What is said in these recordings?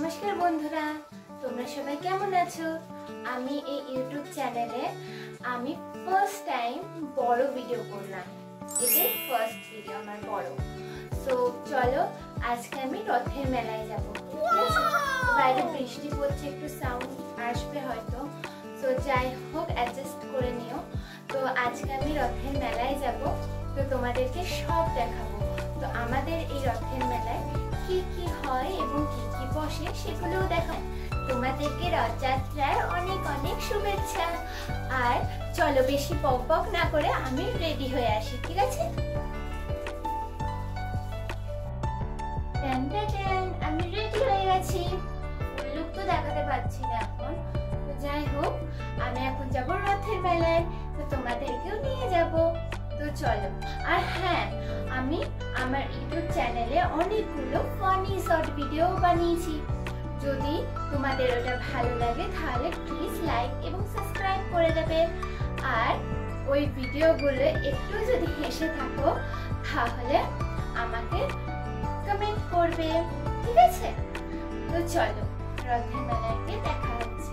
নমস্কার বন্ধুরা, তোমরা সবাই কেমন আছো? আমি এই ইউটিউব চ্যানেলে আমি ফার্স্ট টাইম বড় ভিডিও করলাম। এটাই ফার্স্ট ভিডিও আমার বড়। সো চলো আজকে আমি রথের মেলায় যাব। বাইরে বৃষ্টি পড়ছে, একটু সাউন্ড আসবে হয়তো, সো যাই হোক অ্যাডজাস্ট করে নিও। তো আজকে আমি রথের মেলায় যাব, তো তোমাদেরকে সব দেখাবো। তো আমাদের এই রথের মেলায় কি কি হয় এবং কি কি বসে সেগুলোও দেখায়। তোমাদেরকে রথযাত্রার অনেক অনেক শুভেচ্ছা। আর চলো বেশি বক বক না করে আমি রেডি হয়ে আসি, ঠিক আছে? আমি রেডি হয়ে গেছি। লুক তো দেখাতে পারছি না এখন, তো যাই হোক আমি এখন যাব রথের মেলায়, তো তোমাদেরকেও নিয়ে যাব। তো চলো। আর হ্যাঁ, আমি আমার ইউটিউব চ্যানেলে অনেকগুলো ফানি শর্ট ভিডিও বানিয়েছি। যদি তোমাদের ওটা ভালো লাগে তাহলে প্লিজ লাইক এবং সাবস্ক্রাইব করে দেবে। আর ওই ভিডিওগুলো একটু যদি হেসে থাকো তাহলে আমাকে কমেন্ট করবে, ঠিক আছে? তো চলো রথের মেলায় দেখা হচ্ছে।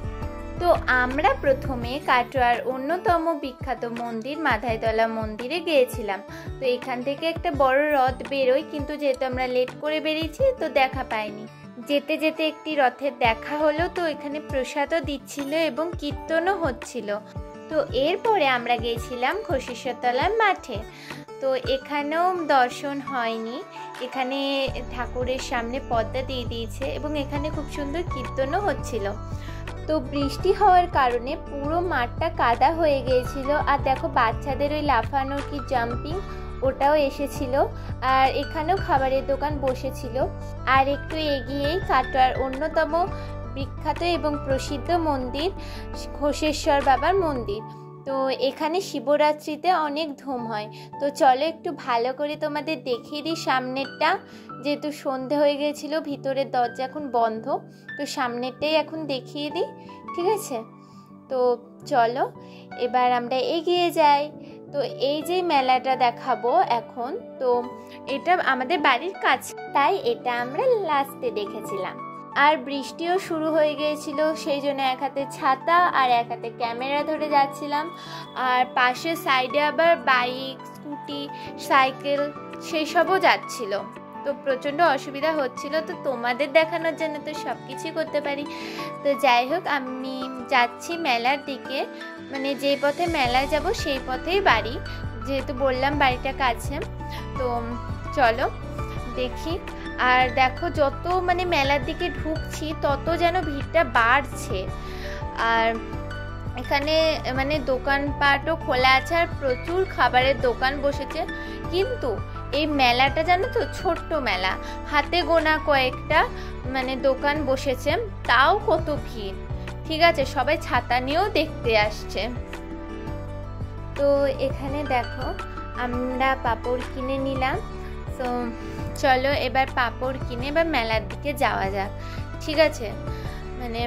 তো আমরা প্রথমে কাটোয়ার অন্যতম বিখ্যাত মন্দির মাধাইতলা মন্দিরে গিয়েছিলাম। তো এখান থেকে একটা বড় রথ বেরোয়, কিন্তু যেহেতু আমরা লেট করে বেরিয়েছি তো দেখা পাইনি। যেতে যেতে একটি রথের দেখা হলো, তো এখানে প্রসাদও দিচ্ছিল এবং কীর্তনও হচ্ছিল। তো এরপরে আমরা গিয়েছিলাম ঘোষেশ্বরতলার মাঠে। তো এখানেও দর্শন হয়নি, এখানে ঠাকুরের সামনে পর্দা দিয়ে দিয়েছে এবং এখানে খুব সুন্দর কীর্তনও হচ্ছিল। তো বৃষ্টি হওয়ার কারণে পুরো মাঠটা কাদা হয়ে গিয়েছিল। আর দেখো বাচ্চাদের ওই লাফানো কি জাম্পিং ওটাও এসেছিল। আর এখানেও খাবারের দোকান বসেছিল। আর একটু এগিয়েই কাটোয়ার অন্যতম বিখ্যাত এবং প্রসিদ্ধ মন্দির ঘোষেশ্বর বাবার মন্দির। তো এখানে শিবরাত্রিতে অনেক ধুম হয়। তো চলো একটু ভালো করে তোমাদের দেখিয়ে দিই সামনেরটা, যেহেতু সন্ধে হয়ে গিয়েছিল, ভিতরের দরজা এখন বন্ধ, তো সামনেরটাই এখন দেখিয়ে দিই, ঠিক আছে? তো চলো এবার আমরা এগিয়ে যাই। তো এই যে মেলাটা দেখাবো এখন, তো এটা আমাদের বাড়ির কাছে, তাই এটা আমরা লাস্টে দেখেছিলাম। আর বৃষ্টিও শুরু হয়ে গিয়েছিল, সেই জন্য এক হাতে ছাতা আর এক হাতে ক্যামেরা ধরে যাচ্ছিলাম। আর পাশে সাইডে আবার বাইক, স্কুটি, সাইকেল সেই সবও যাচ্ছিল। তো প্রচণ্ড অসুবিধা হচ্ছিল। তো তোমাদের দেখানোর জন্য তো সব কিছুই করতে পারি। তো যাই হোক আমি যাচ্ছি মেলার দিকে, মানে যে পথে মেলায় যাব সেই পথেই বাড়ি, যেহেতু বললাম বাড়িটা কাছে। তো চলো দেখি। আর দেখো যত মানে মেলার দিকে ঢুকছি তত যেন ভিড়টা বাড়ছে। আর এখানে মানে দোকানপাটও খোলা আছে আর প্রচুর খাবারের দোকান বসেছে। কিন্তু এই মেলাটা জানো তো ছোট্ট মেলা, হাতে গোনা কয়েকটা মানে দোকান বসেছে, তাও কত ভিড়, ঠিক আছে? সবাই ছাতা নিয়েও দেখতে আসছে। তো এখানে দেখো আমরা পাঁপড় কিনে নিলাম। তো চলো এবার পাঁপড় কিনে এবার মেলার দিকে যাওয়া যাক, ঠিক আছে? মানে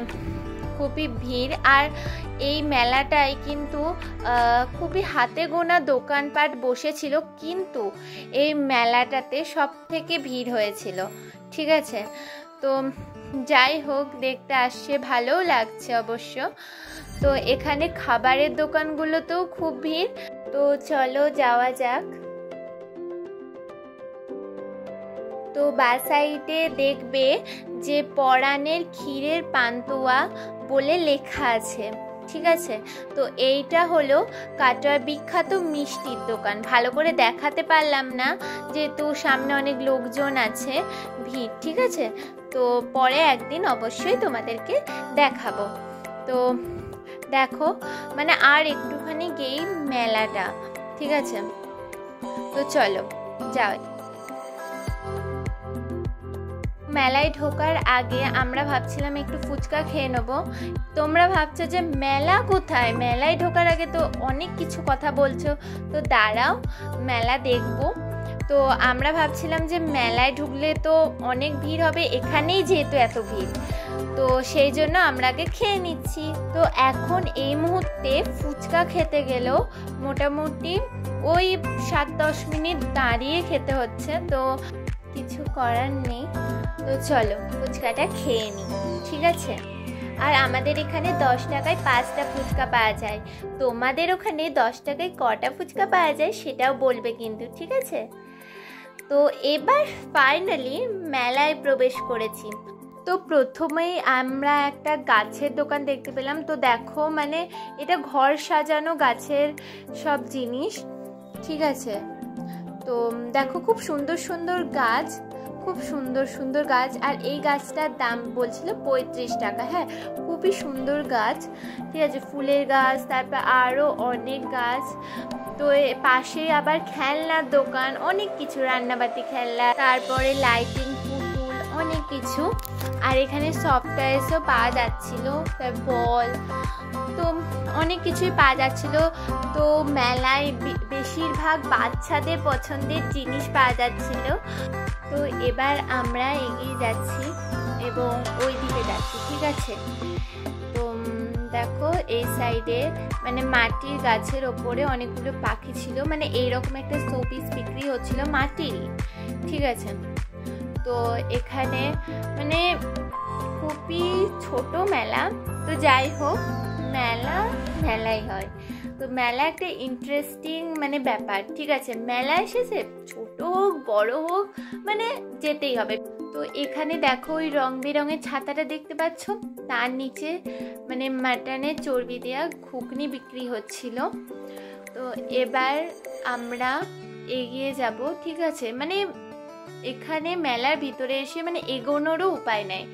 খুবই ভিড়। আর এই মেলাটায় কিন্তু খুবই হাতে গোনা দোকানপাট বসেছিল, কিন্তু এই মেলাটাতে সব থেকে ভিড় হয়েছিল, ঠিক আছে? তো যাই হোক দেখতে আসছে, ভালোও লাগছে অবশ্য। তো এখানে খাবারের দোকানগুলোতেও খুব ভিড়। তো চলো যাওয়া যাক। তো বা সাইডে দেখবে যে পরাণের ক্ষীরের পান্তুয়া বলে লেখা আছে, ঠিক আছে? তো এইটা হলো কাটোয়ার বিখ্যাত মিষ্টির দোকান। ভালো করে দেখাতে পারলাম না যেহেতু সামনে অনেক লোকজন আছে, ভিড়, ঠিক আছে? তো পরে একদিন অবশ্যই তোমাদেরকে দেখাবো। তো দেখো মানে আর একটুখানি গেই মেলাটা, ঠিক আছে? তো চলো যাই। মেলায় ঢোকার আগে আমরা ভাবছিলাম একটু ফুচকা খেয়ে নেবো। তোমরা ভাবছো যে মেলা কোথায়, মেলায় ঢোকার আগে তো অনেক কিছু কথা বলছো, তো দাঁড়াও মেলা দেখবো। তো আমরা ভাবছিলাম যে মেলায় ঢুকলে তো অনেক ভিড় হবে, এখানেই যেহেতু এত ভিড়, তো সেই জন্য আমরা আগে খেয়ে নিচ্ছি। তো এখন এই মুহূর্তে ফুচকা খেতে গেলেও মোটামুটি ওই 7-10 মিনিট দাঁড়িয়ে খেতে হচ্ছে। তো কিছু করার নেই। তো চলো ফুচকাটা খেয়ে নিই, ঠিক আছে? আর আমাদের এখানে 10 টাকায় 5টা ফুচকা পাওয়া যায়। তোমাদের ওখানে 10 টাকায় কটা ফুচকা পাওয়া যায় সেটাও বলবে কিন্তু, ঠিক আছে? তো এবার ফাইনালি মেলায় প্রবেশ করেছি। তো প্রথমেই আমরা একটা গাছের দোকান দেখতে পেলাম। তো দেখো মানে এটা ঘর সাজানো গাছের সব জিনিস, ঠিক আছে? তো দেখো খুব সুন্দর সুন্দর গাছ, খুব সুন্দর সুন্দর গাছ। আর এই গাছটার দাম বলছিল 35 টাকা। হ্যাঁ, খুবই সুন্দর গাছ, ঠিক আছে? ফুলের গাছ, তারপর আরও অনেক গাছ। তো পাশে আবার খেলনার দোকান, অনেক কিছু, রান্নাবাতি খেলনা, তারপরে লাইটিং, পুতুল, অনেক কিছু। আর এখানে সফটওয়্যারসও পাওয়া যাচ্ছিল, বল, তো অনেক কিছুই পাওয়া যাচ্ছিল। তো মেলায় বেশিরভাগ বাচ্চাদের পছন্দের জিনিস পাওয়া যাচ্ছিল। তো এবার আমরা এগিয়ে যাচ্ছি এবং ওই দিকে যাচ্ছি, ঠিক আছে? তো দেখো এই সাইডে মানে মাটির গাছের ওপরে অনেকগুলো পাখি ছিল, মানে এইরকম একটা শোপিস বিক্রি হচ্ছিল মাটির, ঠিক আছে? তো এখানে মানে খুবই ছোট মেলা। তো যাই হোক, মেলাই হয়। তো মেলা একটা ইন্টারেস্টিং মানে ব্যাপার, ঠিক আছে? মেলা এসেছে, ছোট হোক বড় হোক, মানে যেতেই হবে। তো এখানে দেখো ওই রং বেরঙের ছাতাটা দেখতে পাচ্ছ, তার নিচে মানে মাটনের চর্বি দেওয়া ঘুগনি বিক্রি হচ্ছিল। তো এবার আমরা এগিয়ে যাব, ঠিক আছে? মানে এখানে মেলার ভিতরে এসে মানে এগোনোরও উপায় নাই,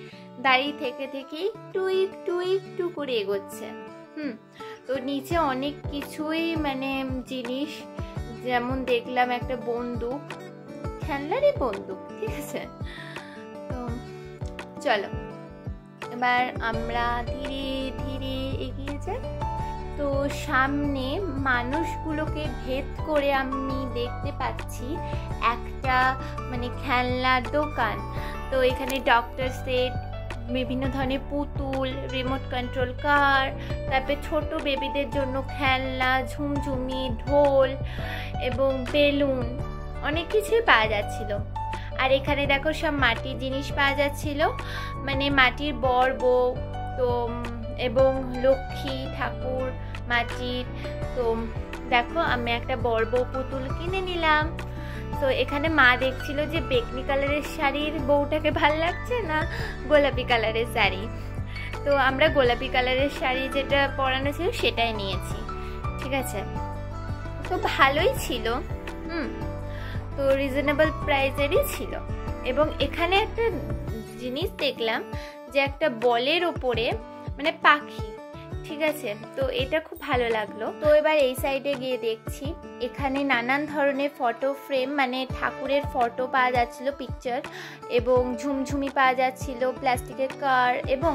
দাঁড়িয়ে থেকে একটু করে এগোচ্ছে। তো নিচে অনেক কিছুই মানে জিনিস, যেমন দেখলাম একটা বন্দুক, খেলনারই বন্দুক, ঠিক আছে? তো চলো এবার আমরা ধীরে ধীরে এগিয়ে যাই। তো সামনে মানুষগুলোকে ভেদ করে আমি দেখতে পাচ্ছি একটা মানে খেলনার দোকান। তো এখানে ডক্টর সেট, বিভিন্ন ধরনের পুতুল, রিমোট কন্ট্রোল কার, তারপরে ছোট বেবিদের জন্য খেলনা, ঝুমঝুমি, ঢোল এবং বেলুন, অনেক কিছুই পাওয়া যাচ্ছিল। আর এখানে দেখো সব মাটির জিনিস পাওয়া যাচ্ছিল, মানে মাটির বর বউ, তো এবং লক্ষ্মী ঠাকুর মাটির। তো দেখো আমি একটা বর বউ পুতুল কিনে নিলাম। তো এখানে মা দেখছিল যে বেগনি কালারের শাড়ির বউটাকে ভাল লাগছে না গোলাপি কালারের শাড়ি। তো আমরা গোলাপি কালারের শাড়ি যেটা পরানো ছিল সেটাই নিয়েছি, ঠিক আছে? তো ভালোই ছিল, তো রিজনেবল প্রাইসেরই ছিল। এবং এখানে একটা জিনিস দেখলাম যে একটা বলের ওপরে মানে পাখি, ঠিক আছে? তো এটা খুব ভালো লাগলো। তো এবার এই সাইডে গিয়ে দেখছি এখানে নানান ধরনের ফটো ফ্রেম, মানে ঠাকুরের ফটো পাওয়া যাচ্ছিল, পিকচার, এবং ঝুমঝুমি পাওয়া যাচ্ছিল, প্লাস্টিকের কার, এবং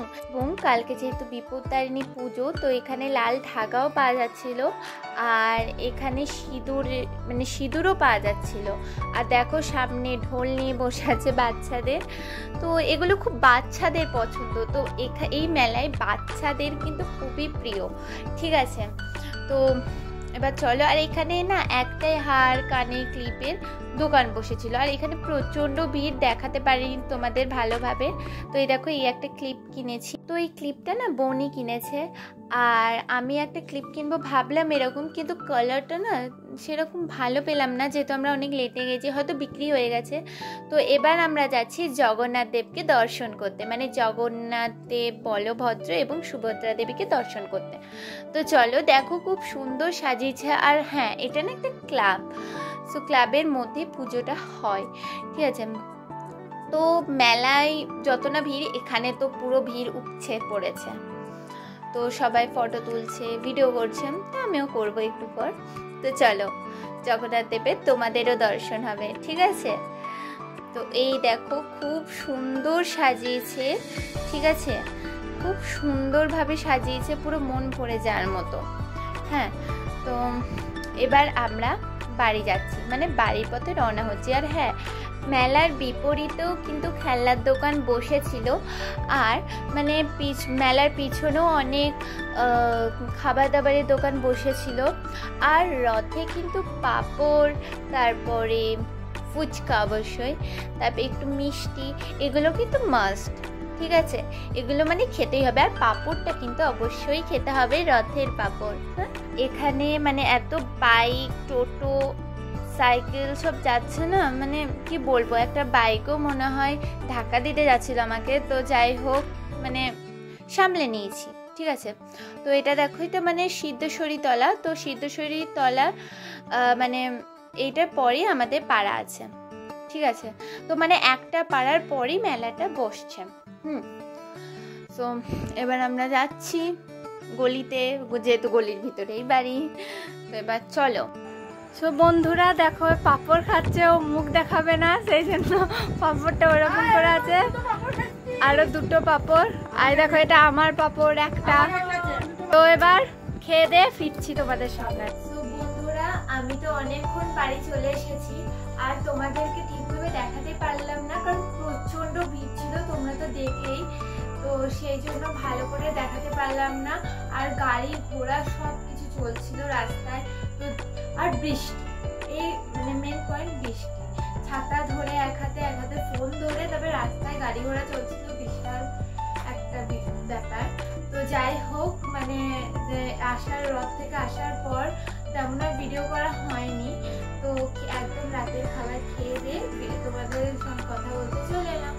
কালকে যেহেতু বিপত্তারিণী পুজো, তো এখানে লাল ধাগাও পাওয়া যাচ্ছিল। আর এখানে সিঁদুরও পাওয়া যাচ্ছিল। আর দেখো সামনে ঢোল নিয়ে বসে আছে বাচ্চাদের। তো এগুলো খুব বাচ্চাদের পছন্দ। তো এই মেলায় বাচ্চাদের কিন্তু খুবই প্রিয়, ঠিক আছে? তো এবার চলো। আর এখানে না একটাই হার, কানের ক্লিপের দোকান বসেছিল। আর এখানে প্রচণ্ড ভিড়, দেখাতে পারিনি তোমাদের ভালোভাবে। তো এই দেখো এই একটা ক্লিপ কিনেছি। তো এই ক্লিপটা না বোনই কিনেছে, আর আমি একটা ক্লিপ কিনবো ভাবলাম এরকম, কিন্তু কালারটা না সেরকম ভালো পেলাম না, যেহেতু আমরা অনেক লেটে গেছি, হয়তো বিক্রি হয়ে গেছে। তো এবার আমরা যাচ্ছি জগন্নাথ দেবকে দর্শন করতে, মানে জগন্নাথ দেব, বলভদ্র এবং সুভদ্রা দেবীকে দর্শন করতে। তো চলো, দেখো খুব সুন্দর সাজিয়েছে। আর হ্যাঁ, এটা না একটা ক্লাব, সো ক্লাবের মধ্যে পুজোটা হয়, ঠিক আছে? তো মেলায় যত না ভিড়, এখানে তো পুরো ভিড় উপচে পড়েছে। তো সবাই ফটো তুলছে, ভিডিও করছে, তো আমিও করবো একটু পর। তো চলো, জগন্নাথ দেবের তোমাদেরও দর্শন হবে, ঠিক আছে? তো এই দেখো খুব সুন্দর সাজিয়েছে, ঠিক আছে? খুব সুন্দরভাবে সাজিয়েছে, পুরো মন ভরে যাওয়ার মতো। হ্যাঁ, তো এবার আমরা বাড়ি যাচ্ছি, মানে বাড়ির পথে রওনা হচ্ছি। আর হ্যাঁ, মেলার বিপরীতেও কিন্তু খেলনার দোকান বসেছিল। আর মানে মেলার পিছনেও অনেক খাবার দাবারের দোকান বসেছিল। আর রথে কিন্তু পাঁপড়, তারপরে ফুচকা অবশ্যই, তারপর একটু মিষ্টি, এগুলো কিন্তু মাস্ট, ঠিক আছে? এগুলো মানে খেতেই হবে। আর পাঁপড়টা কিন্তু অবশ্যই খেতে হবে, রথের পাঁপড়। হ্যাঁ, এখানে মানে এত বাইক, টোটো, সাইকেল সব যাচ্ছে না, মানে কি বলবো, একটা বাইকও মনে হয় ধাক্কা দিতে যাচ্ছিল আমাকে। তো যাই হোক, মানে সামলে নিয়েছি, ঠিক আছে? তো এটা দেখো, এটা মানে সিদ্ধেশ্বরী তলা। তো সিদ্ধেশ্বরী তলা মানে এইটার পরেই আমাদের পাড়া আছে, ঠিক আছে? তো মানে একটা পাড়ার পরই মেলাটা বসছে। তো এবার আমরা যাচ্ছি গলিতে, যেহেতু গলির ভিতরেই বাড়ি। তো এবার চলো। সো বন্ধুরা দেখো, পাঁপড় খাচ্ছে, ও মুখ দেখাবে না, সেই জন্য পাঁপড়টা ওরকম করে আছে। আরো দুটো পাঁপড়, আর দেখো এটা আমার পাঁপড় একটা। তো এবার খেয়ে দিয়ে ফিরছি তোমাদের সঙ্গে। তো বন্ধুরা, আমি তো অনেকক্ষণ বাড়ি চলে এসেছি, আর তোমাদেরকে ঠিকভাবে দেখাতে পারলাম না, কারণ প্রচন্ড ভিড় ছিল, তোমরা তো দেখলেই। তো সেই জন্য ভালো করে দেখাতে পারলাম না। আর গাড়ি ঘোড়া সব কিছু চলছিল রাস্তায়। তো আর বৃষ্টি, এই মানে মেন পয়েন্ট বৃষ্টি। ছাতা ধরে এক হাতে ফোন ধরে তবে রাস্তায় গাড়ি ঘোড়া চলছিল, বিশাল একটা ব্যাপার। তো যাই হোক, মানে রথ থেকে আসার পর তেমন আর ভিডিও করা হয়নি। তো একদম রাতের খাবার খেয়ে দিয়ে তোমাদের সঙ্গে কথা বলতে চলে এলাম।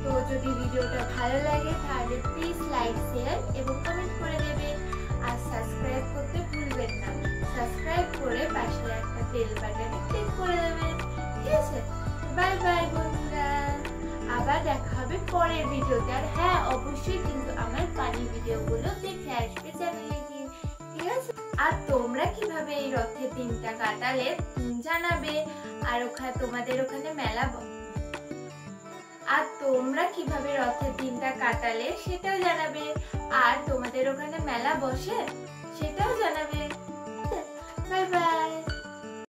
তো যদি ভিডিওটা ভালো লাগে তাহলে প্লিজ লাইক, শেয়ার এবং কমেন্ট করে দেবেন। আর সাবস্ক্রাইব করতে ভুলবেন না। সাবস্ক্রাইব করে পাশে একটা বেল বাটনে ক্লিক করে দেবেন, ঠিক আছে? বাই বাই বন্ধুরা, আবার দেখা হবে পরের ভিডিওতে। আর হ্যাঁ, অবশ্যই কিন্তু আমার ফানি ভিডিওগুলো দেখে আসবে চ্যানেলে গিয়ে, ঠিক আছে? আর তোমরা কিভাবে এই রথের দিনটা কাটালে জানাবে। আর তোমাদের ওখানে মেলা, আর তোমরা কিভাবে রথের দিনটা কাটালে সেটাও জানাবে। আর তোমাদের ওখানে মেলা বসে সেটাও জানাবে।